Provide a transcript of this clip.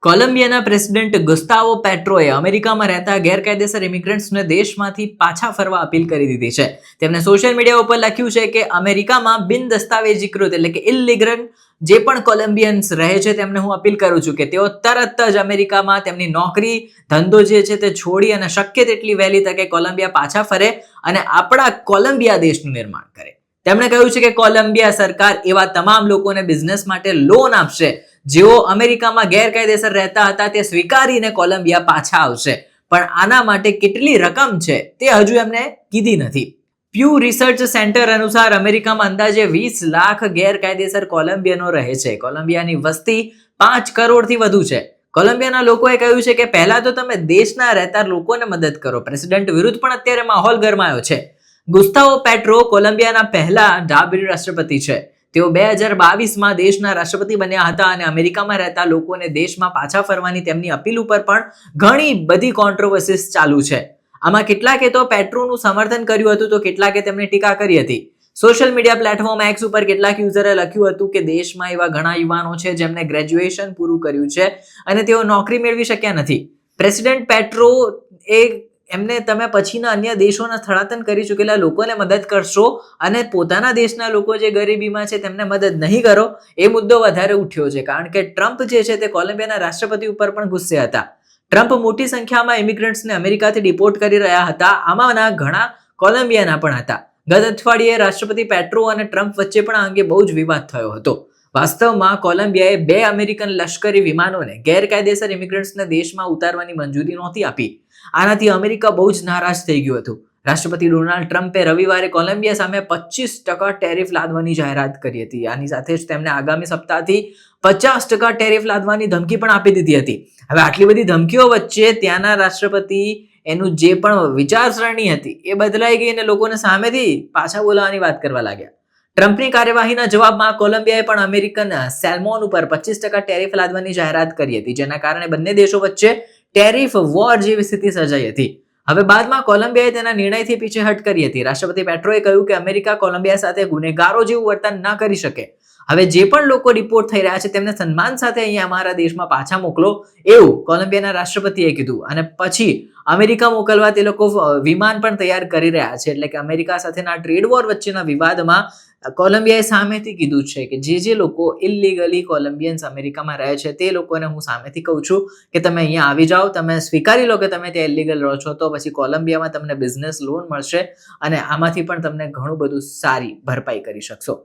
કોલંબિયાના president ગુસ્તાવો પેટ્રોએ અમેરિકામાં રહેતા ગેરકાયદેસર ઇમિગ્રન્ટ્સને દેશમાંથી પાછા ફરવા અપીલ કરી દીધી છે. તેમણે સોશિયલ મીડિયા ઉપર લખ્યું છે કે અમેરિકામાં બિન દસ્તાવેજીકૃત એટલે કે ઇલિગલ જે પણ કોલંબિયન્સ રહે છે તેમને હું અપીલ કરું છું કે તેઓ તરત જ અમેરિકામાં તેમની નોકરી ધંધો જે છે તે છોડી અને શક્ય તેટલી વહેલી તકે કોલંબિયા પાછા ફરે અને આપણા કોલંબિયા દેશનું નિર્માણ કરે. તેમણે કહ્યું છે કે કોલંબિયા સરકાર એવા તમામ લોકોને બિઝનેસ માટે લોન આપશે જેઓ અમેરિકામાં ગેરકાયદેસર રહેતા હતા તે સ્વીકારીને કોલંબિયા પાછા આવશે, પણ આના માટે કેટલી રકમ છે તે હજુ એમને કીધી નથી. પ્યુ રિસર્ચ સેન્ટર અનુસાર અમેરિકામાં અંદાજે 20 લાખ ગેરકાયદેસર કોલંબિયનો રહે છે. કોલંબિયાની વસ્તી 5 કરોડથી વધુ છે. કોલંબિયાના લોકોએ કહ્યું છે કે પહેલા તો તમે દેશના રહેતા લોકોને મદદ કરો. પ્રેસિડેન્ટ વિરુદ્ધ પણ અત્યારે માહોલ ગરમાયો છે. ગુસ્તાવો પેટ્રો કોલંબિયાના પહેલા ડાબેરી રાષ્ટ્રપતિ છે. તેઓ 2022માં દેશના રાષ્ટ્રપતિ બન્યા હતા અને અમેરિકામાં રહેતા લોકોને દેશમાં પાછા ફરવાની તેમની અપીલ ઉપર પણ ઘણી બધી કોન્ટ્રોવર્સીસ ચાલુ છે. આમાં કેટલાકે તો પેટ્રોનું સમર્થન કર્યું હતું તો કેટલાકે તેમની ટીકા કરી હતી. સોશિયલ મીડિયા પ્લેટફોર્મ એક્સ ઉપર કેટલાક યુઝરે લખ્યું હતું કે દેશમાં એવા ઘણા યુવાનો છે જેમને ગ્રેજ્યુએશન પૂરું કર્યું છે અને તેઓ નોકરી મેળવી શક્યા નથી. પ્રેસિડેન્ટ પેટ્રો એમને તમે પછીના અન્ય દેશોના સ્થળાંતર કરી ચૂકેલા લોકોને મદદ કરશો અને પોતાના દેશના લોકો જે ગરીબીમાં છે તેમને મદદ નહીં કરો, એ મુદ્દો વધારે ઉઠ્યો છે. કારણ કે ટ્રમ્પ જે છે તે કોલંબિયાના રાષ્ટ્રપતિ ઉપર પણ ગુસ્સે હતા. ટ્રમ્પ મોટી સંખ્યામાં ઇમિગ્રન્ટ્સને અમેરિકાથી ડિપોર્ટ કરી રહ્યા હતા. આમાંના ઘણા કોલંબિયાના પણ હતા. ગત અઠવાડિયે રાષ્ટ્રપતિ પેટ્રો અને ટ્રમ્પ વચ્ચે પણ આ અંગે બહુ જ વિવાદ થયો હતો. વાસ્તવમાં કોલંબિયાએ 2 અમેરિકન લશ્કરી વિમાનોને ગેરકાયદેસર ઇમિગ્રન્ટ્સને દેશમાં ઉતારવાની મંજૂરી નહોતી આપી. આનાથી અમેરિકા બહુ જ નારાજ થઈ ગયું હતું. રાષ્ટ્રપતિ ડોનાલ્ડ ટ્રમ્પે રવિવારે કોલંબિયા સામે 25% ટેરિફ લાદવાની જાહેરાત કરી હતી. આની સાથે જ તેમણે આગામી સપ્તાહથી 50% ટેરિફ લાદવાની ધમકી પણ આપી દીધી હતી. હવે આટલી બધી ધમકીઓ વચ્ચે ત્યાંના રાષ્ટ્રપતિ એનું જે પણ વિચારસરણી હતી એ બદલાઈ ગઈ અને લોકોને સામેથી પાછા બોલાવવાની વાત કરવા લાગ્યા. ટ્રમ્પની કાર્યવાહીના જવાબમાં કોલંબિયાએ પણ અમેરિકન સેલ્મોન ઉપર 25% ટેરિફ લાદવાની જાહેરાત કરી હતી, જેના કારણે બંને દેશો વચ્ચે ટેરિફ વોર જેવી સ્થિતિ સર્જાઈ હતી. હવે બાદમાં કોલંબિયાએ તેના નિર્ણયથી પીછેહટ કરી હતી. રાષ્ટ્રપતિ પેટ્રોએ કહ્યું કે અમેરિકા કોલંબિયા સાથે ગુનેગારો જેવું વર્તન ન કરી શકે. હવે જે પણ લોકો ડિપોર્ટ થઈ રહ્યા છે તેમને સન્માન સાથે અહીંયા અમારા દેશમાં પાછા મોકલો, એવું કોલંબિયાના રાષ્ટ્રપતિએ કીધું. અને પછી અમેરિકા મોકલવા તે લોકો વિમાન પણ તૈયાર કરી રહ્યા છે. એટલે કે અમેરિકા સાથેના ટ્રેડ વોર વચ્ચેના વિવાદમાં કોલંબિયાએ સામેથી કીધું છે કે જે લોકો ઇલિગલી કોલંબિયન્સ અમેરિકામાં રહે છે તે લોકોને હું સામેથી કહું છું કે તમે અહીંયા આવી જાઓ, તમે સ્વીકારી લો કે તમે ત્યાં ઇલિગલ રહો છો, તો પછી કોલંબિયામાં તમને બિઝનેસ લોન મળશે અને આમાંથી પણ તમને ઘણું બધું સારી ભરપાઈ કરી શકશો.